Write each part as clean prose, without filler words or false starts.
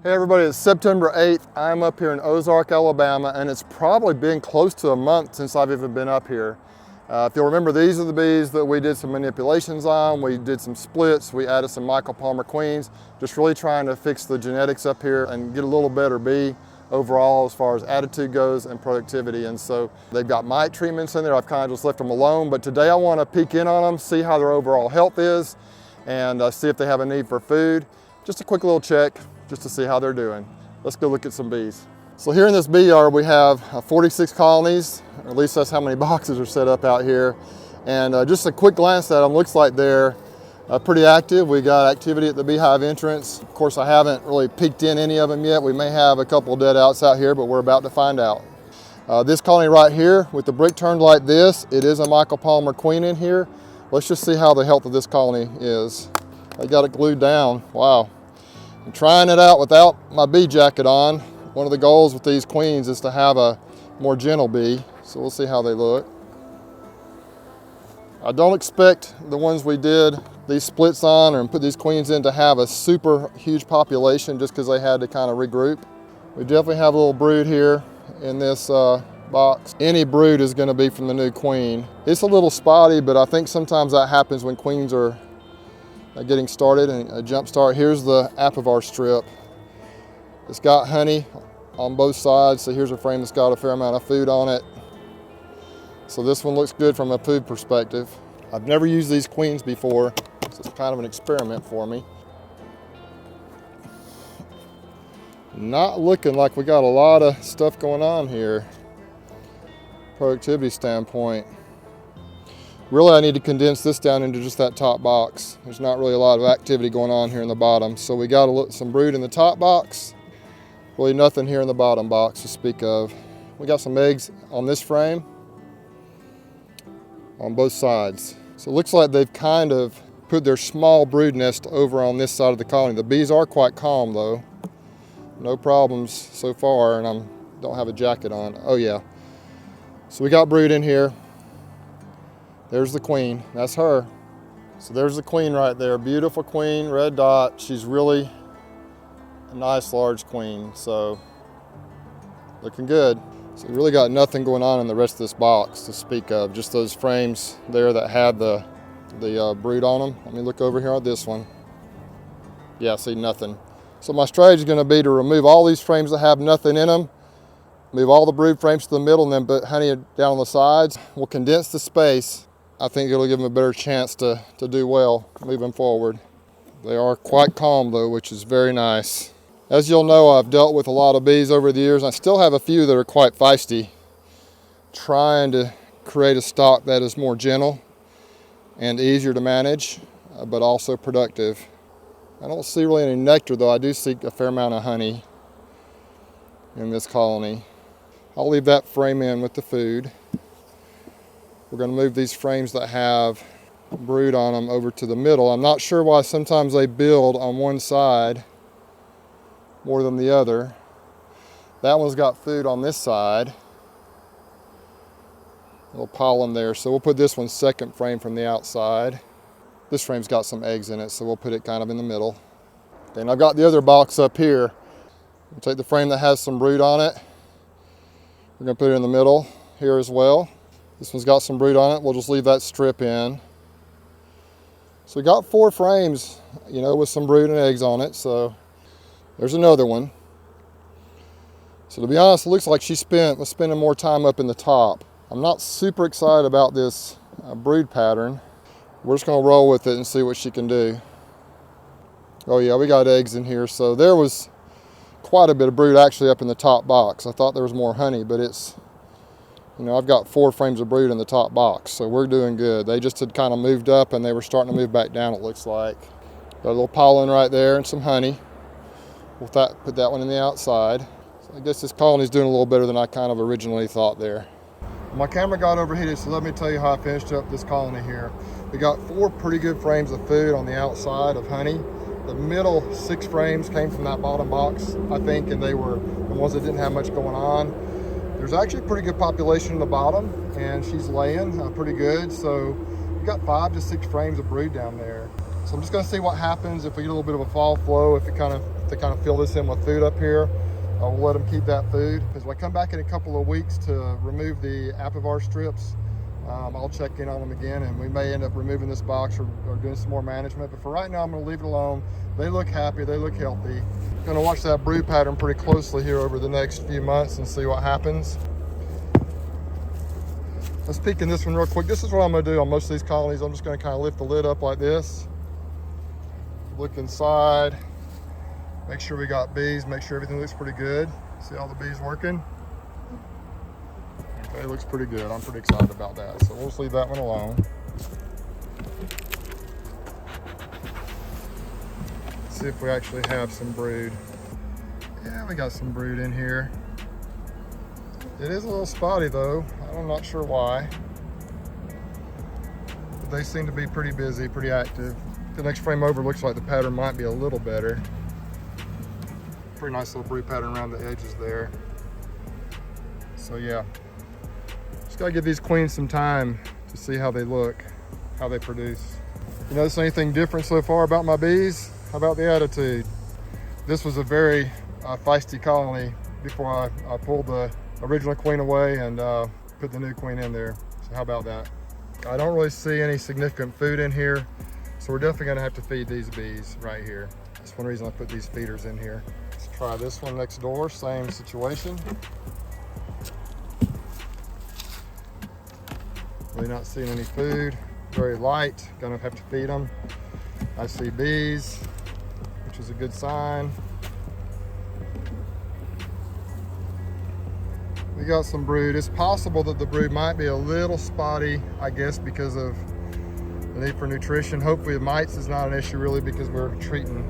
Hey everybody, it's September 8th. I'm up here in Ozark, Alabama, and it's probably been close to a month since I've even been up here. If you'll remember, these are the bees that we did some manipulations on. We did some splits, we added some Michael Palmer queens, just really trying to fix the genetics up here and get a little better bee overall as far as attitude goes and productivity. And so they've got mite treatments in there. I've kind of just left them alone, but today I want to peek in on them, see how their overall health is, and see if they have a need for food. Just a quick little check, just to see how they're doing. Let's go look at some bees. So here in this bee yard, we have 46 colonies, or at least that's how many boxes are set up out here. And just a quick glance at them, looks like they're pretty active. We got activity at the beehive entrance. Of course, I haven't really peeked in any of them yet. We may have a couple dead outs out here, but we're about to find out. This colony right here, with the brick turned like this, it is a Michael Palmer queen in here. Let's just see how the health of this colony is. I got it glued down, wow. I'm trying it out without my bee jacket on. One of the goals with these queens is to have a more gentle bee, so we'll see how they look. I don't expect the ones we did these splits on or put these queens in to have a super huge population just because they had to kind of regroup. We definitely have a little brood here in this box. Any brood is going to be from the new queen. It's a little spotty, but I think sometimes that happens when queens are getting started and a jump start. Here's the apiary strip. It's got honey on both sides. So here's a frame that's got a fair amount of food on it. So this one looks good from a food perspective. I've never used these queens before, so it's kind of an experiment for me. Not looking like we got a lot of stuff going on here, productivity standpoint. Really, I need to condense this down into just that top box. There's not really a lot of activity going on here in the bottom. So we got some brood in the top box. Really nothing here in the bottom box to speak of. We got some eggs on this frame on both sides. So it looks like they've kind of put their small brood nest over on this side of the colony. The bees are quite calm though. No problems so far, and I don't have a jacket on. Oh yeah. So we got brood in here. There's the queen, that's her. So there's the queen right there, beautiful queen, red dot. She's really a nice large queen, so looking good. So we really got nothing going on in the rest of this box to speak of, just those frames there that had the brood on them. Let me look over here at this one. Yeah, see nothing. So my strategy is gonna be to remove all these frames that have nothing in them, move all the brood frames to the middle, and then put honey down on the sides. We'll condense the space. I think it'll give them a better chance to do well moving forward. They are quite calm though, which is very nice. As you'll know, I've dealt with a lot of bees over the years. I still have a few that are quite feisty, trying to create a stock that is more gentle and easier to manage, but also productive. I don't see really any nectar though. I do see a fair amount of honey in this colony. I'll leave that frame in with the food. We're going to move these frames that have brood on them over to the middle. I'm not sure why sometimes they build on one side more than the other. That one's got food on this side. A little pollen there, so we'll put this one second frame from the outside. This frame's got some eggs in it, so we'll put it kind of in the middle. Then I've got the other box up here. We'll take the frame that has some brood on it. We're going to put it in the middle here as well. This one's got some brood on it. We'll just leave that strip in. So we got 4 frames, you know, with some brood and eggs on it. So there's another one. So to be honest, it looks like she was spending more time up in the top. I'm not super excited about this brood pattern. We're just gonna roll with it and see what she can do. Oh yeah, we got eggs in here. So there was quite a bit of brood actually up in the top box. I thought there was more honey, but it's, you know, I've got 4 frames of brood in the top box, so we're doing good. They just had kind of moved up and they were starting to move back down, it looks like. Got a little pollen right there and some honey. We'll put that one in the outside. So I guess this colony's doing a little better than I kind of originally thought there. My camera got overheated, so let me tell you how I finished up this colony here. We got 4 pretty good frames of food on the outside of honey. The middle 6 frames came from that bottom box, I think, and they were the ones that didn't have much going on. There's actually a pretty good population in the bottom, and she's laying pretty good. So we got 5 to 6 frames of brood down there. So I'm just gonna see what happens if we get a little bit of a fall flow, if it kind of to kind of fill this in with food up here. We'll let them keep that food, because when I come back in a couple of weeks to remove the apiary strips, I'll check in on them again, and we may end up removing this box or doing some more management. But for right now, I'm going to leave it alone. They look happy, they look healthy. I'm going to watch that brood pattern pretty closely here over the next few months and see what happens. Let's peek in this one real quick. This is what I'm going to do on most of these colonies. I'm just going to kind of lift the lid up like this, look inside, make sure we got bees, make sure everything looks pretty good. See all the bees working? Okay, it looks pretty good. I'm pretty excited about that. So we'll just leave that one alone. Let's see if we actually have some brood. Yeah, we got some brood in here. It is a little spotty though. I'm not sure why. But they seem to be pretty busy, pretty active. The next frame over looks like the pattern might be a little better. Pretty nice little brood pattern around the edges there. So yeah, just gotta give these queens some time to see how they look, how they produce. You notice anything different so far about my bees? How about the attitude? This was a very feisty colony before I pulled the original queen away and put the new queen in there. So how about that? I don't really see any significant food in here, so we're definitely gonna have to feed these bees right here. That's one reason I put these feeders in here. Let's try this one next door, same situation. Really not seeing any food, very light, gonna have to feed them. I see bees, which is a good sign. We got some brood. It's possible that the brood might be a little spotty, I guess, because of the need for nutrition. Hopefully the mites is not an issue really, because we're treating.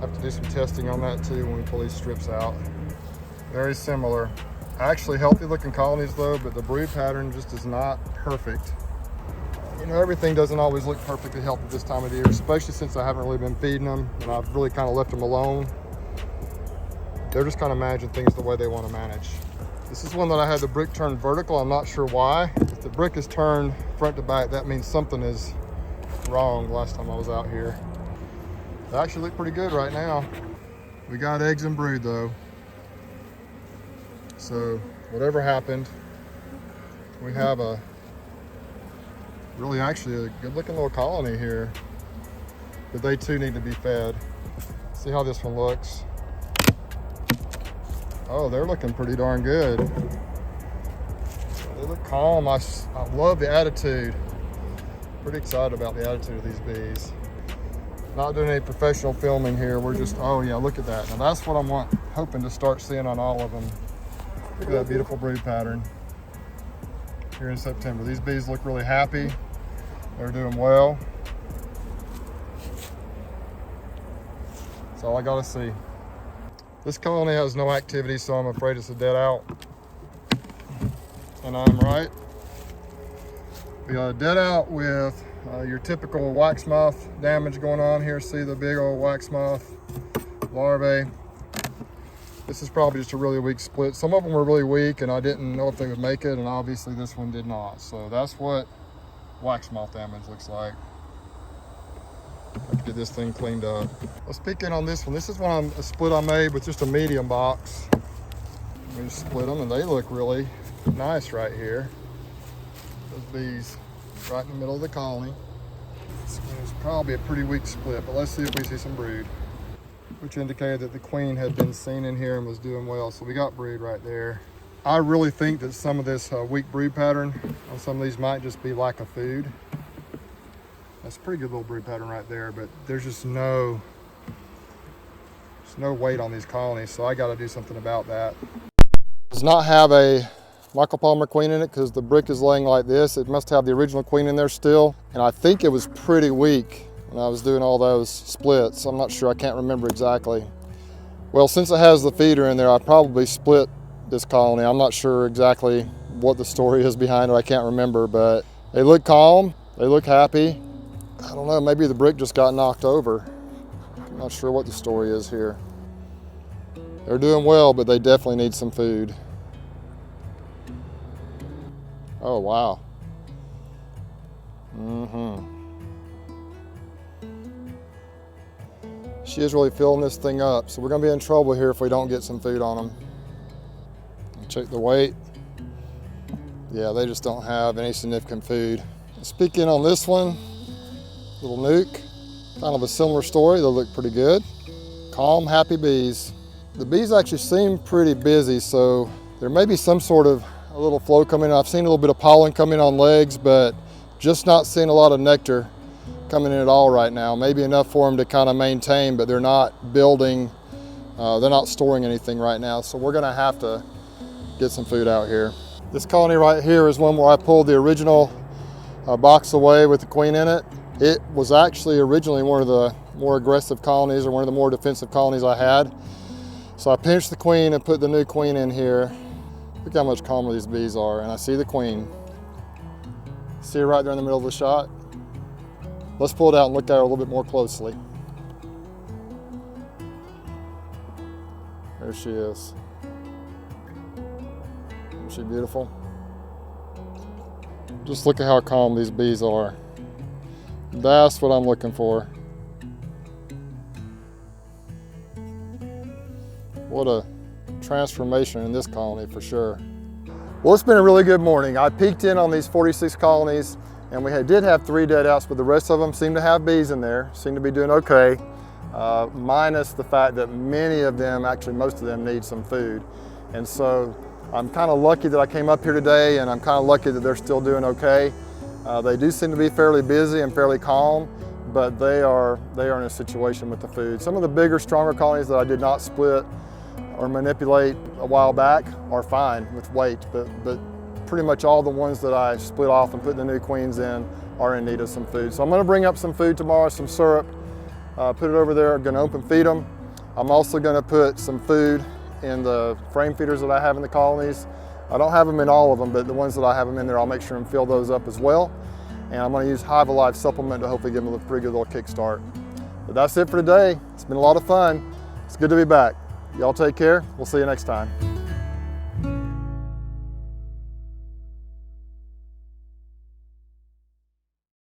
Have to do some testing on that too when we pull these strips out. Very similar. Actually healthy looking colonies though, but the brood pattern just is not perfect. You know, everything doesn't always look perfectly healthy this time of the year, especially since I haven't really been feeding them and I've really kind of left them alone. They're just kind of managing things the way they want to manage. This is one that I had the brick turned vertical. I'm not sure why. If the brick is turned front to back, that means something is wrong the last time I was out here. They actually look pretty good right now. We got eggs and brood though. So whatever happened, we have a really actually a good looking little colony here. But they too need to be fed. See how this one looks. Oh, they're looking pretty darn good. They look calm. I love the attitude. Pretty excited about the attitude of these bees. Not doing any professional filming here. We're just, oh yeah, look at that. Now that's what I'm hoping to start seeing on all of them. Look at that beautiful brood pattern here in September. These bees look really happy. They're doing well. That's all I gotta see. This colony has no activity, so I'm afraid it's a dead out. And I'm right. We got a dead out with your typical wax moth damage going on here. See the big old wax moth larvae. This is probably just a really weak split. Some of them were really weak and I didn't know if they would make it, and obviously this one did not. So that's what wax moth damage looks like. Get this thing cleaned up. Let's peek in on this one. This is a split I made with just a medium box. We just split them and they look really nice right here. Those bees right in the middle of the colony. It's probably a pretty weak split, but let's see if we see some brood, which indicated that the queen had been seen in here and was doing well. So we got brood right there. I really think that some of this weak brood pattern on some of these might just be lack of food. That's a pretty good little brood pattern right there, but there's just no weight on these colonies, so I got to do something about that. Does not have a Michael Palmer queen in it because the brick is laying like this. It must have the original queen in there still, and I think it was pretty weak when I was doing all those splits. I'm not sure, I can't remember exactly. Well, since it has the feeder in there, I probably split this colony. I'm not sure exactly what the story is behind it. I can't remember, but they look calm, they look happy. I don't know, maybe the brick just got knocked over. I'm not sure what the story is here. They're doing well, but they definitely need some food. Oh, wow. She is really filling this thing up, so we're gonna be in trouble here if we don't get some food on them. Check the weight. Yeah, they just don't have any significant food. Speaking on this one, little nuke, kind of a similar story. They look pretty good. Calm, happy bees. The bees actually seem pretty busy, so there may be some sort of a little flow coming in. I've seen a little bit of pollen coming on legs, but just not seeing a lot of nectar coming in at all right now. Maybe enough for them to kind of maintain, but they're not building, they're not storing anything right now. So we're gonna have to get some food out here. This colony right here is one where I pulled the original box away with the queen in it. It was actually originally one of the more aggressive colonies, or one of the more defensive colonies I had. So I pinched the queen and put the new queen in here. Look how much calmer these bees are, and I see the queen. See her right there in the middle of the shot? Let's pull it out and look at her a little bit more closely. There she is. Isn't she beautiful? Just look at how calm these bees are. That's what I'm looking for. What a transformation in this colony for sure. Well, it's been a really good morning. I peeked in on these 46 colonies, and we did have 3 dead outs, but the rest of them seem to have bees in there, seem to be doing okay, minus the fact that many of them, actually most of them, need some food. And so I'm kind of lucky that I came up here today, and I'm kind of lucky that they're still doing okay. They do seem to be fairly busy and fairly calm, but they are in a situation with the food. Some of the bigger, stronger colonies that I did not split or manipulate a while back are fine with weight, but pretty much all the ones that I split off and put the new queens in are in need of some food. So I'm gonna bring up some food tomorrow, some syrup, put it over there. I'm gonna open feed them. I'm also gonna put some food in the frame feeders that I have in the colonies. I don't have them in all of them, but the ones that I have them in there, I'll make sure and fill those up as well. And I'm gonna use Hive Alive supplement to hopefully give them a pretty good little kickstart. But that's it for today. It's been a lot of fun. It's good to be back. Y'all take care. We'll see you next time.